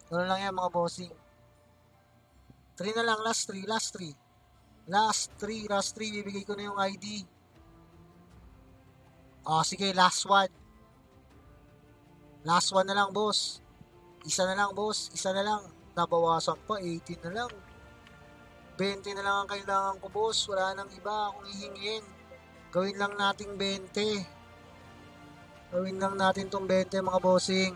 Ano lang yan mga bossing. 3 na lang, last 3, last 3. Last 3, last 3, bibigay ko na yung ID. Sige, last 1. Last 1 na lang, boss. Isa na lang, boss. Isa na lang. Nabawasan pa, 18 na lang. 20 na lang ang kailangan ko, boss. Wala nang iba akong hihingin. Gawin lang nating 20. Gawin lang natin tong 20, mga bossing.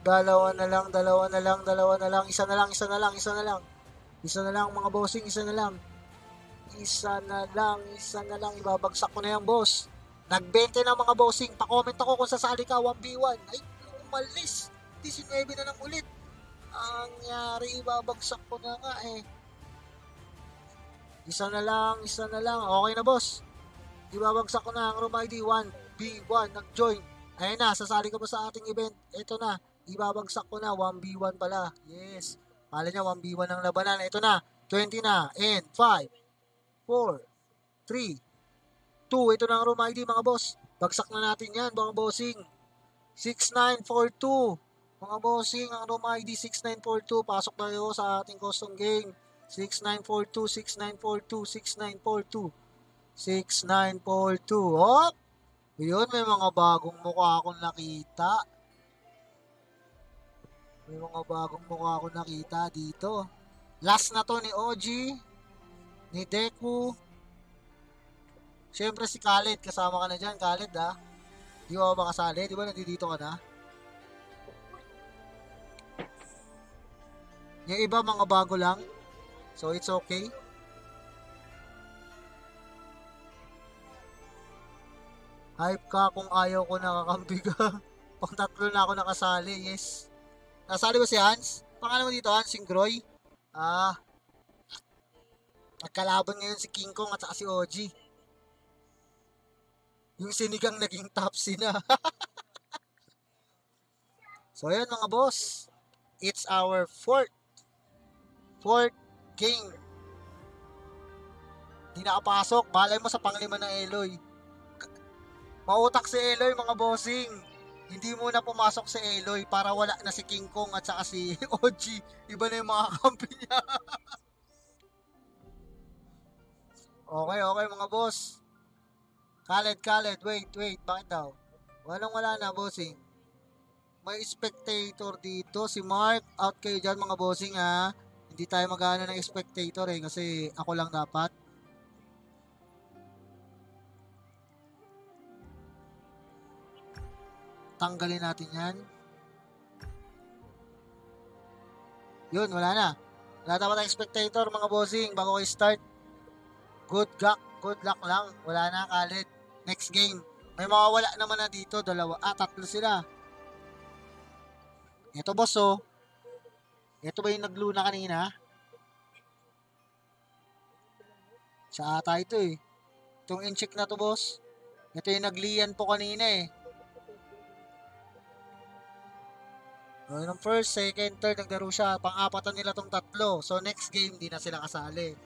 Dalawa na lang, dalawa na lang, dalawa na lang. Isa na lang, isa na lang, isa na lang. Isa na lang, mga bossing, isa na lang. Isa na lang, isa na lang. Ibabagsak ko na yan, boss. Nag-20 na mga bossing. Pa-comment ako kung sasali ka 1v1. Ay, umalis. 19 na lang ulit. Ang yari, ibabagsak ko na nga eh. Isa na lang, isa na lang. Okay na, boss. Ibabagsak ko na ang room ID 1v1. Nag-join. Ayun na, sasali ka ba sa ating event? Ito na. Ibabagsak ko na. 1v1 pala. Yes. Pala niya, 1v1 ang labanan. Ito na. 20 na. And 5, 4, 3, 2. Ito na ang room ID, mga boss. Bagsak na natin yan, mga bossing. 6942. Mga bossing, ang room ID 6942. Pasok na kayo sa ating custom game. 6942, 6942, 6942. 6942. Oh! Yun, may mga bagong mukha akong nakita. May mga bagong mukha akong nakita dito. Last na to ni OG, ni Deku. Siyempre si Khaled, kasama ka na dyan, Khaled ha. Di ba makasali? Di ba nandito ka na? Yung iba mga bago lang. So it's okay. Hype ka kung ayaw ko nakakampi ka. Pang tatlo na ako nakasali, yes. Nasali ba si Hans? Pangalan mo dito, Hans Singroy? Ah, nagkalaban ngayon si King Kong at saka si OG. Yung sinigang naging top na. So yun mga boss. It's our fourth game. Di nakapasok. Malay mo sa panglima ng Eloy. Mautak si Eloy mga bossing. Hindi muna pumasok si Eloy para wala na si King Kong at saka si OG. Iba na yung mga kampi niya. Okay, okay mga boss. Khaled, wait, bakit daw? Wala na, bossing. May spectator dito, si Mark. Out kayo dyan mga bossing ha. Hindi tayo magana ng spectator eh, kasi ako lang dapat. Tanggalin natin yan. Yun, wala na. Wala dapat ang spectator mga bossing bago kayo start. Good luck lang. Wala na, Khaled. Next game. May mawawala naman na dito, dalawa. Tatlo sila. Ito boss oh. Ito ba yung nagluna kanina? Sa ata ito eh. Itong in-check na to boss. Ito yung naglian po kanina eh. Ng first, second, third, naglaro siya. Pang-apatan nila tong tatlo. So next game, di na sila kasali.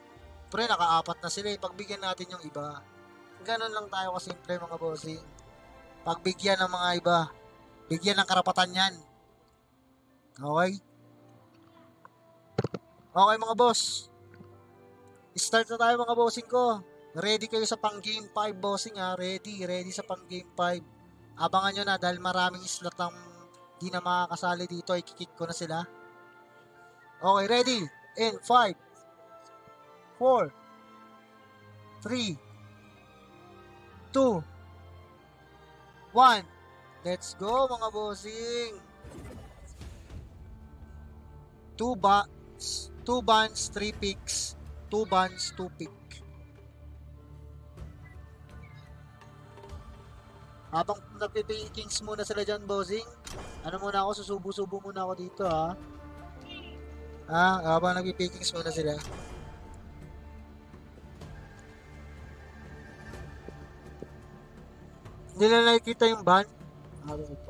Pre, naka-apat na sila eh. Pagbigyan natin yung iba. Ganon lang tayo kasimple mga bossing. Pagbigyan ng mga iba. Bigyan ng karapatan yan. Okay? Okay mga boss. Start na tayo mga bossing ko. Ready kayo sa pang game 5 bossing ha. Ready sa pang game 5. Abangan nyo na dahil maraming slot ang di na makakasali dito. Ikikik ko na sila. Okay, ready? In 5, 4, 3, 2, 1. Let's go mga bossing. 2 buns, 3 picks. 2 buns, 2 pick. Habang nagpipikings muna sila dyan, bossing. Ano muna ako, susubo-subo muna ako dito, ha. Habang nagpipikings muna sila. Hindi na nakikita yung ban. Ito.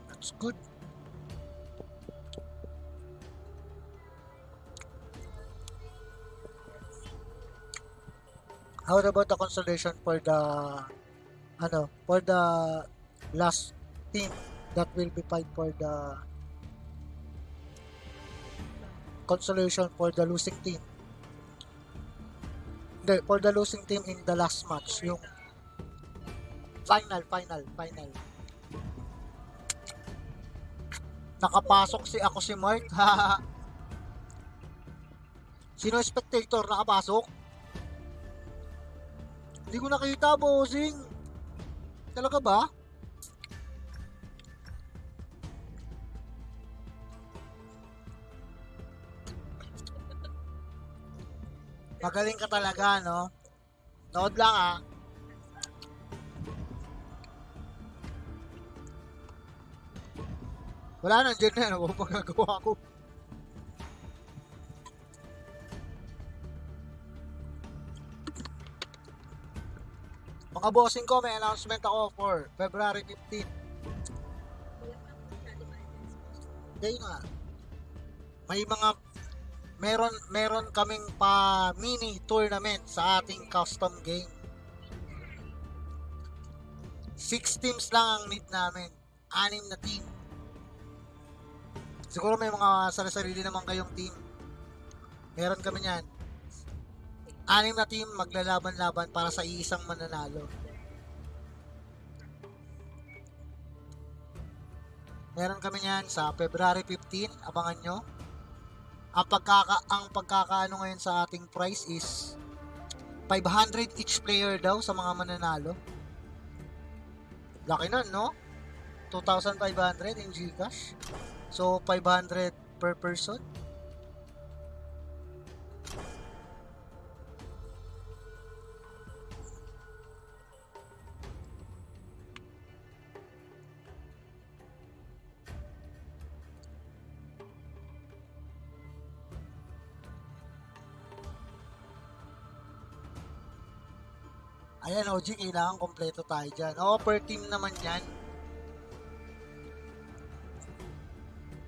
That's good. How about the consolation for the for the last team that will be fight for the consolation for the losing team? Hindi, for the losing team in the last match, yung final. Nakapasok ako si Mark. Sino spectator nakapasok? Hindi ko nakita, bossing. Talaga ba? Magaling ka talaga, no? Nood lang, ah. Wala nang dyan na, ano ba magagawa ko? Mga bossing ko, may announcement ako for February 15. Hindi nga. May mga meron kaming pa mini tournament sa ating custom game. 6 teams lang ang need namin. 6 na team. Siguro may mga sarili naman kayong team. Meron kami niyan. 6 na team maglalaban-laban para sa iisang mananalo. Meron kami niyan sa February 15. Abangan nyo. Ang pagkakaano ngayon sa ating price is 500 each player daw sa mga mananalo. Laki nun, no? 2,500 in Gcash. So, 500 per person. Ayan, OG, kailangan kompleto tayo dyan. Oo, per team naman yan.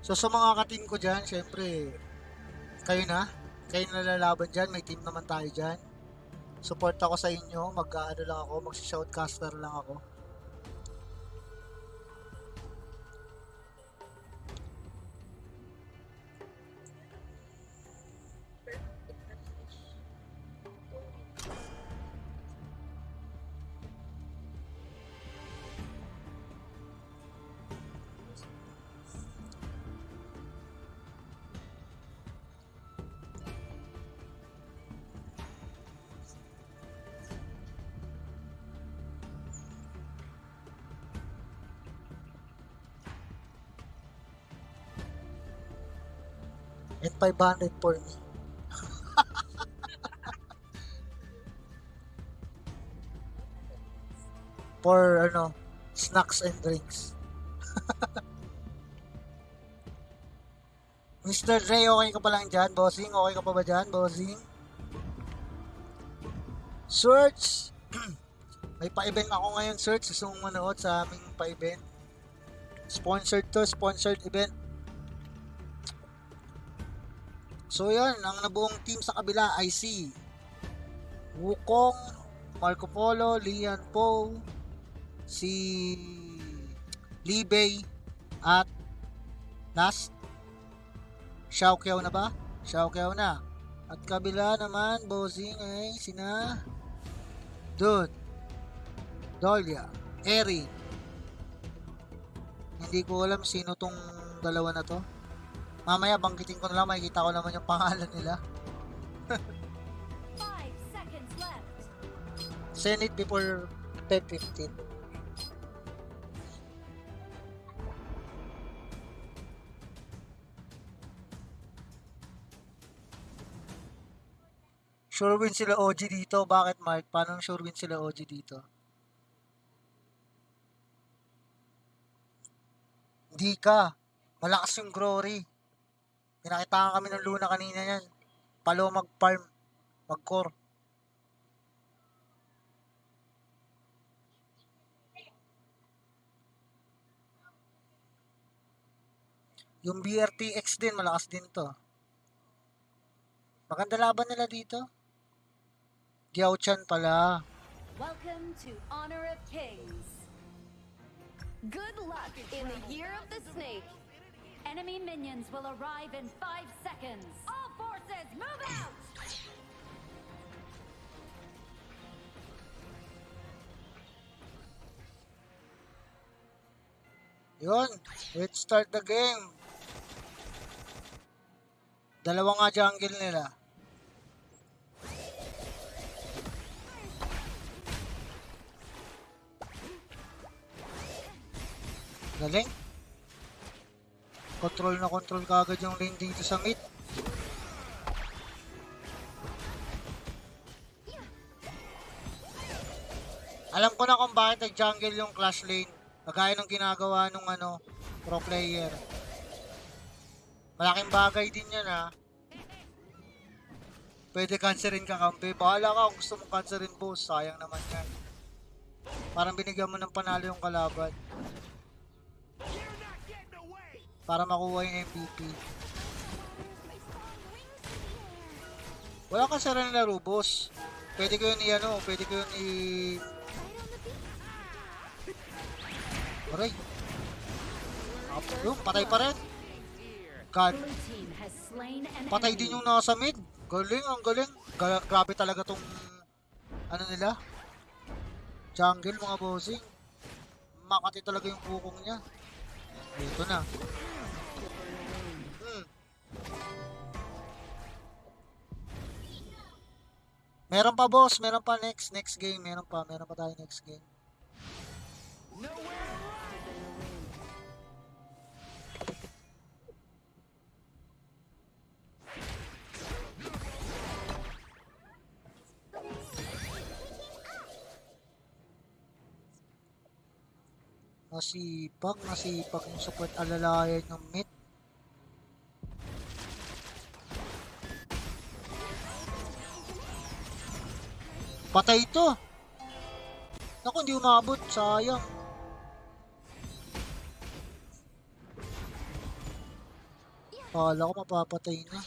So, sa mga ka-team ko dyan, syempre, kayo na lalaban dyan. May team naman tayo dyan. Support ako sa inyo. Mag-ano lang ako, mag-shoutcaster lang ako. And 500 for me. For snacks and drinks. Mr. Dre, okay ka pa lang dyan, bossing? Okay ka pa ba dyan, bossing? Search! May pa-event ako ngayon, search. Gusto mong manood sa aming pa-event. Sponsored event. So yan, ang nabuong team sa kabila ay si Wukong, Marco Polo, Lian Po, si Libey, at last, Xiaoqiao na ba? Xiaoqiao na. At kabila naman, bossing ay sina Dude, Dolia, Eri. Hindi ko alam sino tong dalawa na to. Mamaya banggitin ko na lang, makikita ko naman yung pangalan nila. 5 seconds left. Send it before 10:15. Sure win sila OG dito. Bakit, Mark? Paano sure win sila OG dito? Hindi ka. Malakas yung Glory. Pinakitaan kami ng Luna kanina yan. Palo mag-farm. Mag-core. Yung BRTX din, malakas din to. Maganda laban nila dito. Giao Chan pala. Welcome to Honor of Kings. Good luck in the Year of the Snake. Enemy minions will arrive in 5 seconds. All forces, move out! Yun, let's start the game. Dalawa nga jungle nila. Galing. Control na control kagad yung lane dito sa mid. Alam ko na kung bakit nag-jungle yung Clash lane. Kagaya ng ginagawa nung pro player. Malaking bagay din yan ha. Pwede cancerin ka kampi. Bahala ka kung gusto mong cancerin boss. Sayang naman yan. Parang binigyan mo ng panalo yung kalaban. Para makuha yung MVP. Wala kang sara na laro, boss. Pwede ko yun pwede ko yun Aray. Yung, patay pa rin. God. Patay din yung nasa mid. Galing, ang galing. Grabe talaga tong nila. Jungle, mga bossing. Makati talaga yung bukong niya. Dito na. Meron pa boss, meron pa next game, meron pa tayo next game. Masipag yung support alalayan ng mid. Patay ito. Naku, hindi umabot. Sayang. Kala ko mapapatay na.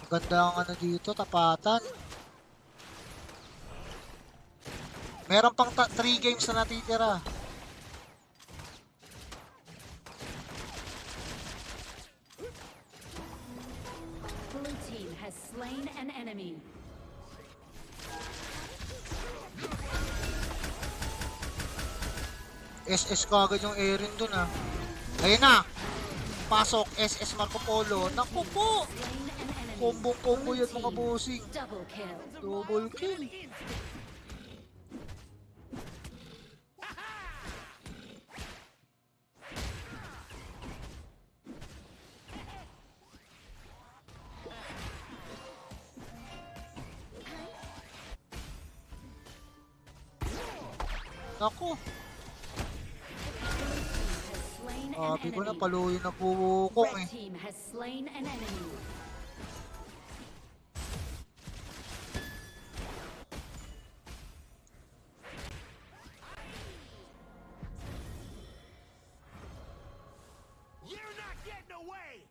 Maganda ang dito, tapatan. Meron pang 3 games na natitira. Blue team has slain an enemy. SS kagad yung Erin dun Ayun na. Pasok SS Marco Polo. Naku po. Combo yan mga bossing. Double kill. Naku. Sabi ko na paluyo na bukong Team has slain an enemy. You're not getting away.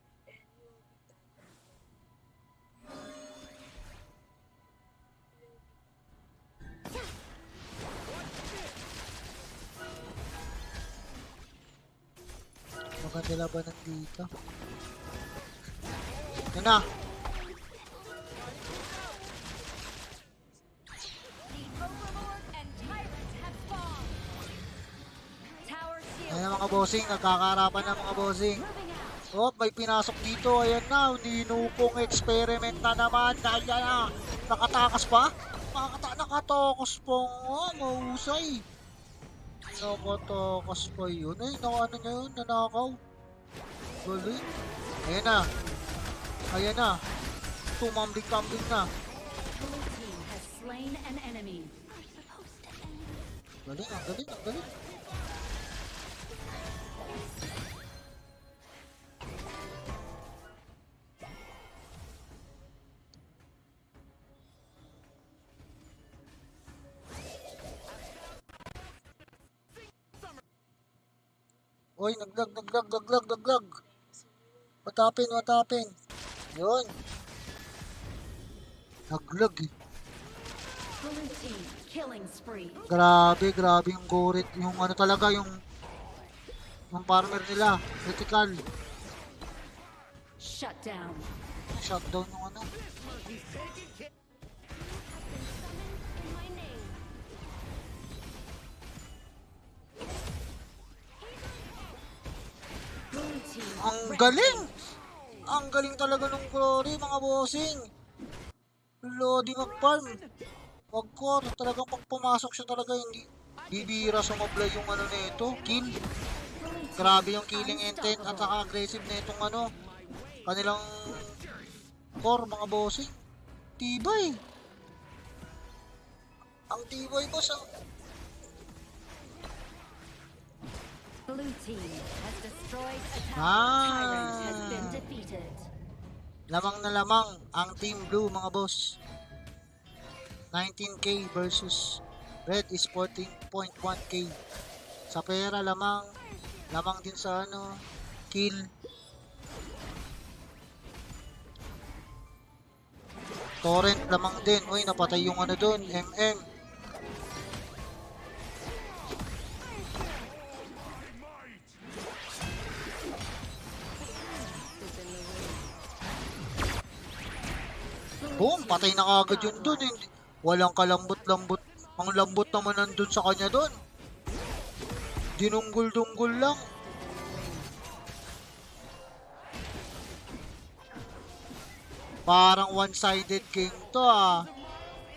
Maganda labanan dito. Yan na. Ayan na mga bossing, nagkakarapan na mga bossing. Oh, may pinasok dito. Ayan na, dinukong experiment na naman. Kaya na, nakatakas pa? Nakatakas pa nga, mahusay. Nakatakas pa yun. Ay, niya yun, nanakaw. Galing. Ayan na. Ayan na. Tumambling-tambling na. Galing, ang galing, ang galing. Oy, naglag. What happened? Yun. Naglag eh. Blue team killing spree. Grabe yung gorit. Yung ano talaga, yung farmer nila. Critical. Shut down. Shutdown yung ano. Blue team Ang galing! Ang galing talaga nung Glory, mga bossing. Loading of farm. Wag ko, talagang pag pumasok siya talaga, hindi bibira sumabla yung ano nito, kill. Grabe yung killing intent at saka aggressive na itong ano, kanilang core, mga bossing. Tibay. Ang tibay, boss. Blue team has destroyed a tower. Tyrant has been defeated. Lamang na lamang ang Team Blue, mga boss. 19k versus Red is 14.1k. Sa pera lamang din sa ano, kill. Torrent lamang din. Uy, napatay yung ano doon, MM. Boom, patay na kagad yun doon. Walang kalambot-lambot. Ang lambot naman nandun sa kanya doon. Dinunggol-dunggol lang. Parang one-sided game to ah.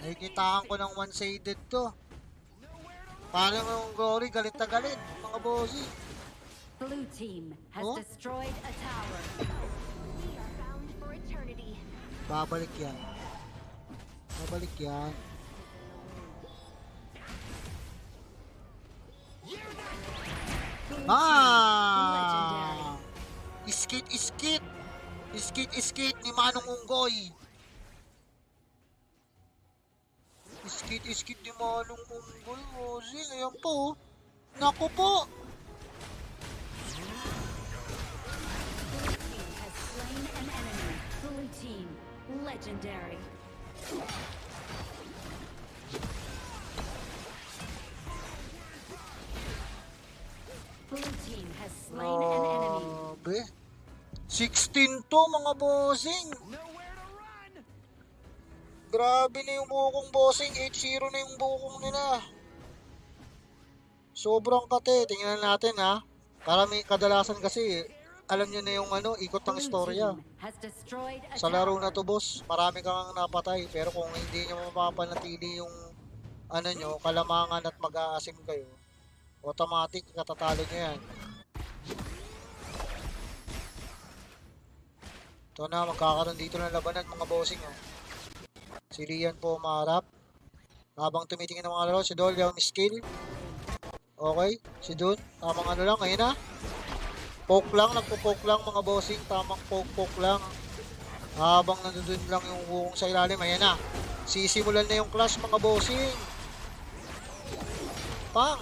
Nakikitaan ko ng one-sided to. Parang yung Glory galit na galit, mga bossy. Blue team has Oh? destroyed a tower. We are bound for eternity. Babalik yan. Babalik yan. Ah! Iskit ni Manong Unggoy. Iskit ni Manong Unggoy. Oh, ayan po. Naku po. Team has slain an enemy. Blue team legendary. Blue team has slain an enemy. Grabe. 16 to, mga bossing. Nowhere to run. Grabe na yung bukong bossing. 8-0 na yung bukong nila. Sobrang kate. Tingnan natin ha. Kadalasan kasi, alam nyo na yung ano, ikot ng Blue istorya. team has destroyed a Sa laro na tower. to, boss, marami kang napatay. Pero kung hindi nyo mapapanatili yung ano nyo, kalamangan at mag-aasim kayo, automatic katatalo nyo yan. Ito na, magkakaroon dito ng labanan, mga bossing. Oh. Si Rian po umarap. Habang tumitingin ng mga laro, si Dol yung skill. Okay, si Dun, tamang ano lang, ayun na. Poke lang, nagpo-poke lang mga bossing, tamang poke lang. Habang nandun lang yung wukong sa ilalim, ayan na. Sisimulan na yung clash, mga bossing. Pang!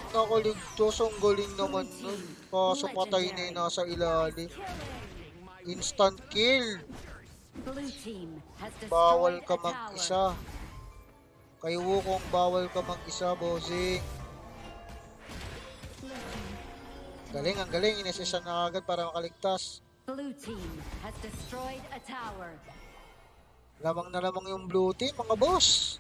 Nakaligtos, ang galing naman nun. Kaso patay na yung nasa ilalim. Instant kill. Blue team has Bawal destroyed ka a tower. mag-isa. Kay Wukong, bawal ka mag-isa, bossing. Galing, ang galing. Inesesya na agad para makaligtas. Blue team has destroyed a tower. Lamang na lamang yung blue team, mga boss.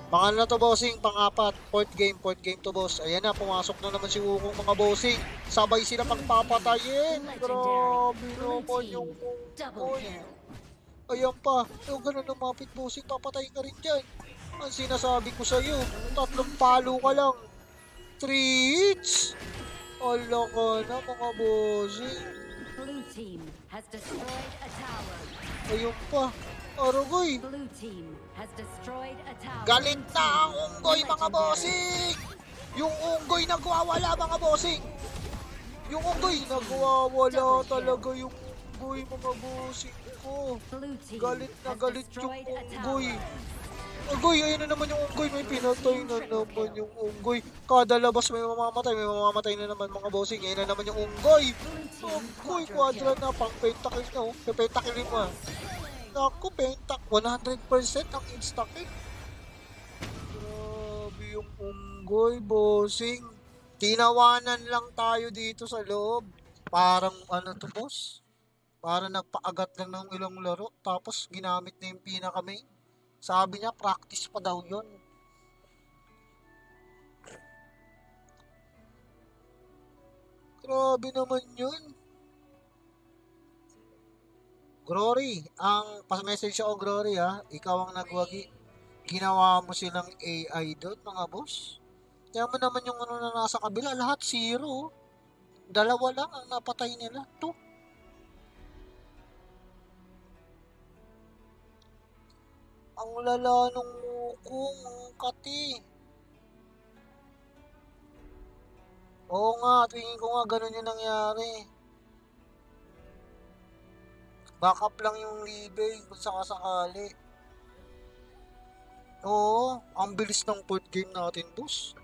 Pangalan na to, bossing, pang-apat. Fourth game to, boss. Ayan na, pumasok na naman si Wukong, mga bossing. Sabay sila pagpapatayin. Grabe naman yung Double Wukong. kill. Ayan pa. Yung ganun lumapit, bossing, papatayin ka rin dyan. Ang sinasabi ko sa'yo, 3 palo ka lang. 3 hits. Ala ka na, mga bossing. Blue team has destroyed a tower. Ayun pa. Arogoy. Blue team has destroyed a tower. Galit na ang unggoy, mga bossing! Yung unggoy nagwawala, mga bossing! Yung unggoy nagwawala talaga yung unggoy, mga bossing ko. Blue team Galit na has galit yung destroyed a unggoy. tower. Unggoy, ayun na naman yung unggoy. May pinatay na naman yung unggoy. Kada labas may mamamatay na naman mga bossing. Ayun na naman yung unggoy. Unggoy, quadra na, pang pentakill na. Oh. Pentakill mo ah. Naku, pentak. 100% ang insta-kill. Grabe yung unggoy, bossing. Tinawanan lang tayo dito sa loob. Parang ano to, boss? Parang nagpaagat lang ng ilang laro. Tapos ginamit na yung pinaka-main. Sabi niya, practice pa daw yun. Grabe naman yun. Glory, ang pas-message ako, Glory ha. Ikaw ang nagwagi. Ginawa mo silang AI doon, mga boss. Kaya mo naman yung ano na nasa kabila, lahat zero. Dalawa lang ang napatay nila. To. Ang lala nung mukong kati. Oo nga, tingin ko nga ganun yung nangyari. Backup lang yung Libe kung sakasakali. Oo, ang bilis ng fourth game natin, boss.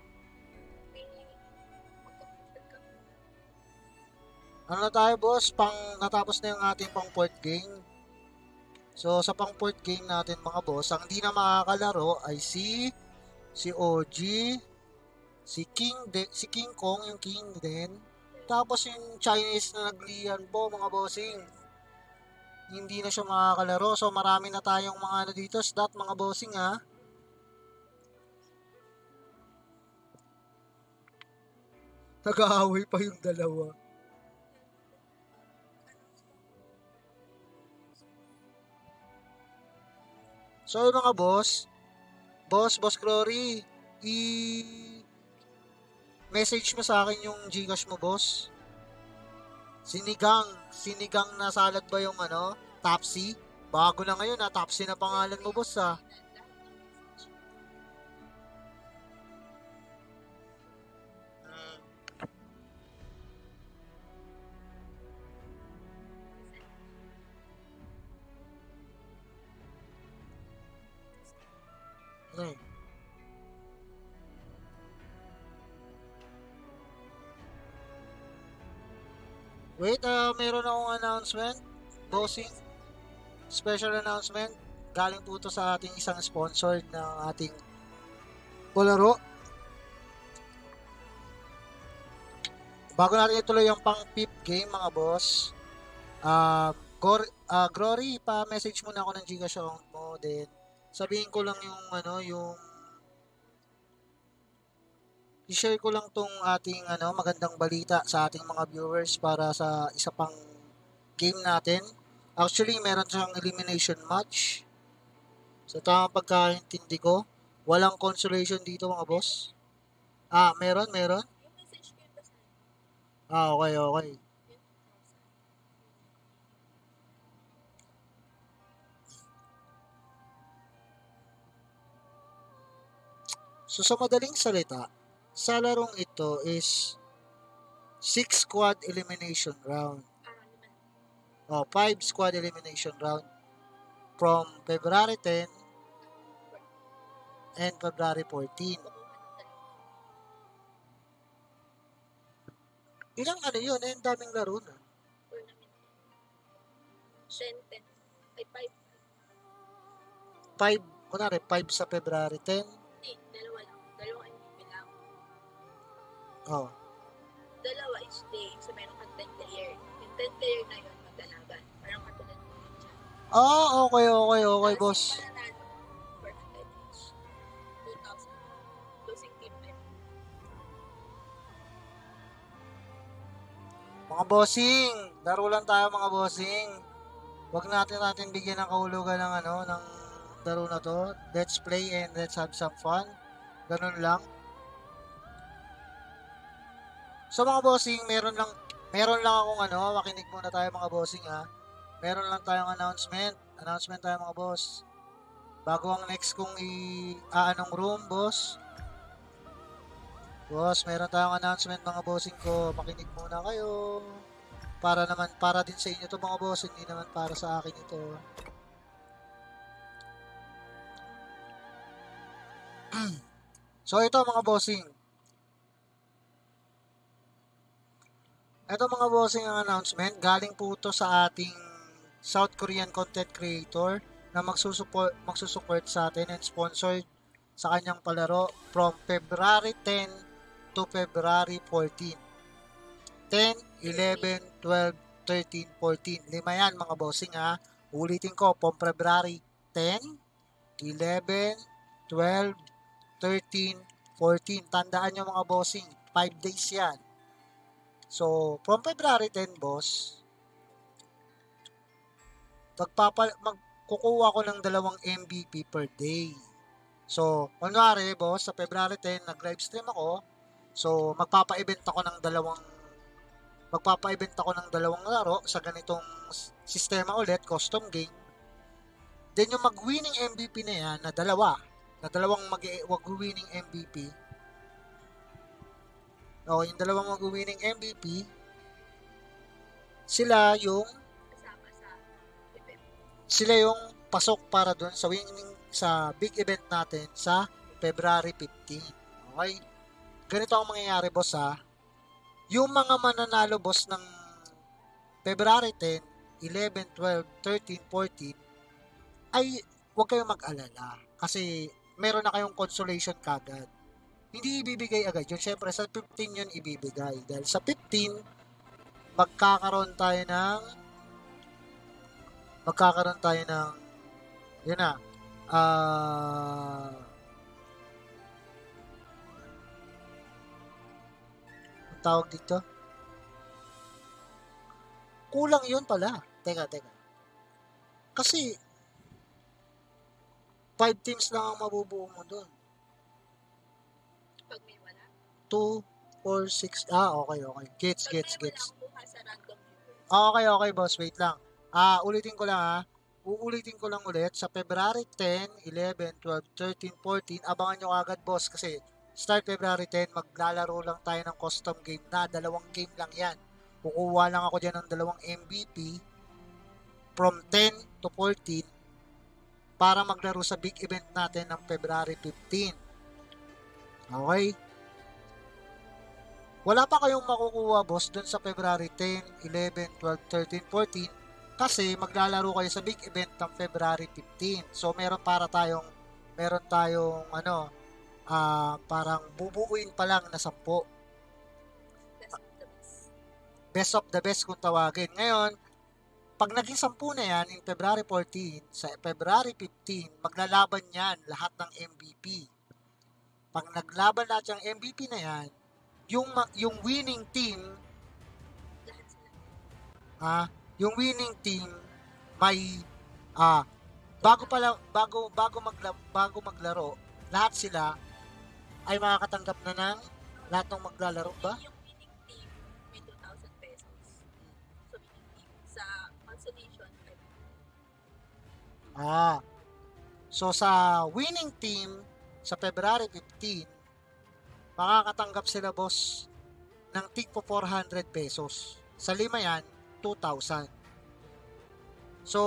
Ano na tayo, boss? Natapos na yung ating pang fourth game. So, sa pang fourth game natin, mga boss, ang hindi na makakalaro ay si OG, si King Kong, yung King din. Tapos yung Chinese na naglian po, mga bossing. Hindi na siya makakalaro. So, marami na tayong mga ano dito, stat, mga bossing ha. Nag-aaway pa yung dalawa. So, mga boss Glory, message mo sa akin yung Gcash mo, boss. Sinigang na salad ba yung ano, Topsy? Bago na ngayon ha, Topsy na pangalan mo, boss ha. Hmm. Wait, meron akong announcement, bossing. Special announcement. Galing po to sa ating isang sponsor ng ating palaro. Bago natin ituloy yung pang pip game, mga boss. Glory, pa-message muna ako ng Gcash account mo. Then, sabihin ko lang yung ano, yung i-share ko lang tong ating ano, magandang balita sa ating mga viewers para sa isa pang game natin. Actually, meron siyang elimination match. Sa tamang pagkaintindi ko, walang consolation dito, mga boss. Meron. Okay. So, sa madaling salita, sa larong ito is 6 squad elimination round. 5 squad elimination round from February 10 and February 14. Ilang ano yun? Ang daming laro na. 10. Ay, 5, kunwari 5 sa February 10. dalawa lang. Dalawa MVP lang. Oh. Dalawa is day. So, meron kang 10 player. Yung 10 player na yun, maglalaban. Parang katulad mo yun dyan. Okay, boss. Tapos, mananalo, 400 each. 2,000. Losing team na yun. Mga bossing, laro lang tayo, mga bossing. Huwag natin bigyan ng kahulugan ng ano, ng laro na to. Let's play and let's have some fun. Ganun lang. So mga bossing, meron lang akong ano, makinig muna tayo mga bossing ha. Meron lang tayong announcement. Announcement tayo mga boss. Bago ang next kong anong room, boss. Boss, meron tayong announcement mga bossing ko. Makinig muna kayo. Para din sa inyo to mga boss, hindi naman para sa akin ito. So ito mga bossing. Ito mga bossing ang announcement. Galing po ito sa ating South Korean content creator na magsusupport sa atin and sponsored sa kanyang palaro from February 10 to February 14. 10, 11, 12, 13, 14. Lima yan mga bossing ha. Ulitin ko, from February 10, 11, 12, 13, 14. Tandaan nyo mga bossing, 5 days yan. So, from February 10, boss, magkukuha ko ng 2 MVP per day. So, kunwari, boss, sa February 10, nag-live stream ako. So, magpapa-event ako ng dalawang laro sa ganitong sistema ulit, custom game. Then, yung mag-winning MVP na yan, na dalawang mag-winning MVP. O, yung dalawang mag-winning MVP, sila yung Kasama sa event. sila yung pasok para doon sa winning sa big event natin sa February 15. Okay? Ganito ang mangyayari, boss ha. Yung mga mananalo, boss, ng February 10, 11, 12, 13, 14 ay huwag kayong mag-alala kasi meron na kayong consolation kagad. Hindi ibibigay agad yun. Siyempre, sa 15 yun ibibigay. Dahil sa 15, magkakaroon tayo ng yun na, ang tawag dito? Kulang yun pala. Teka. Kasi, 5 teams lang ang mabubuo mo doon. Pag may wala. 2, 4, 6. Okay. Gets. Pag may wala, kuha sa random viewers. Okay, boss. Wait lang. Ulitin ko lang ha. Uulitin ko lang ulit. Sa February 10, 11, 12, 13, 14, abangan nyo agad, boss. Kasi start February 10, maglalaro lang tayo ng custom game na. 2 game lang yan. Kukuha lang ako dyan ng 2 MVP from 10 to 14 para maglaro sa big event natin ng February 15. Okay? Wala pa kayong makukuha, boss, dun sa February 10, 11, 12, 13, 14 kasi maglalaro kayo sa big event ng February 15. So, meron tayong parang bubuuin pa lang na 10. Best of the best. Best of the best kung tawagin. Ngayon, pag naging 10 na yan in February 14, sa February 15, maglalaban yan lahat ng MVP. Pag naglaban lahat yung MVP na yan, yung winning team, Lahat sila. yung winning team may bago maglaro, lahat sila ay makakatanggap na ng lahat ng maglalaro ba? Yung winning team, may 2,000 pesos. So, winning team. Sa consolation, 5,000. So sa winning team sa February 15, makakatanggap sila, boss, ng tig po 400 pesos. Sa 5 yan, 2,000. So,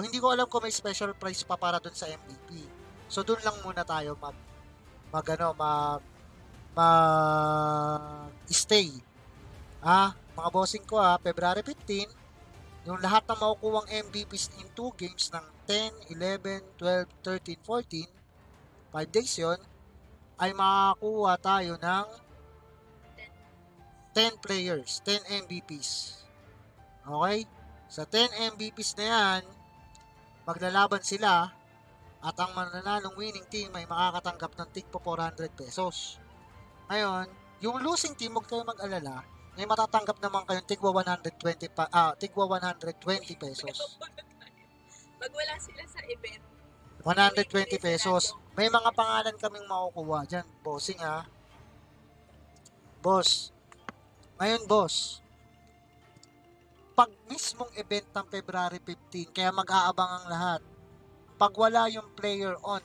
hindi ko alam kung may special price pa para dun sa MVP. So, dun lang muna tayo mag-stay. Mga bossing ko February 15, yung lahat ng makukuwang MVPs in 2 games ng 10, 11, 12, 13, 14, 5 days yon ay makakuha tayo ng 10 players, 10 MVPs. Okay? Sa 10 MVPs na yan, maglalaban sila at ang mananalong winning team ay makakatanggap ng tig po 400 pesos. Ngayon, yung losing team, huwag kayo mag-alala, may matatanggap naman kayong tigwa 120 pesos. Pag wala sila sa event, 120 pesos. May mga pangalan kaming makukuha dyan, bossing Boss. Ngayon, boss, pag mismong event ng February 15, kaya mag-aabang ang lahat, pag wala yung player on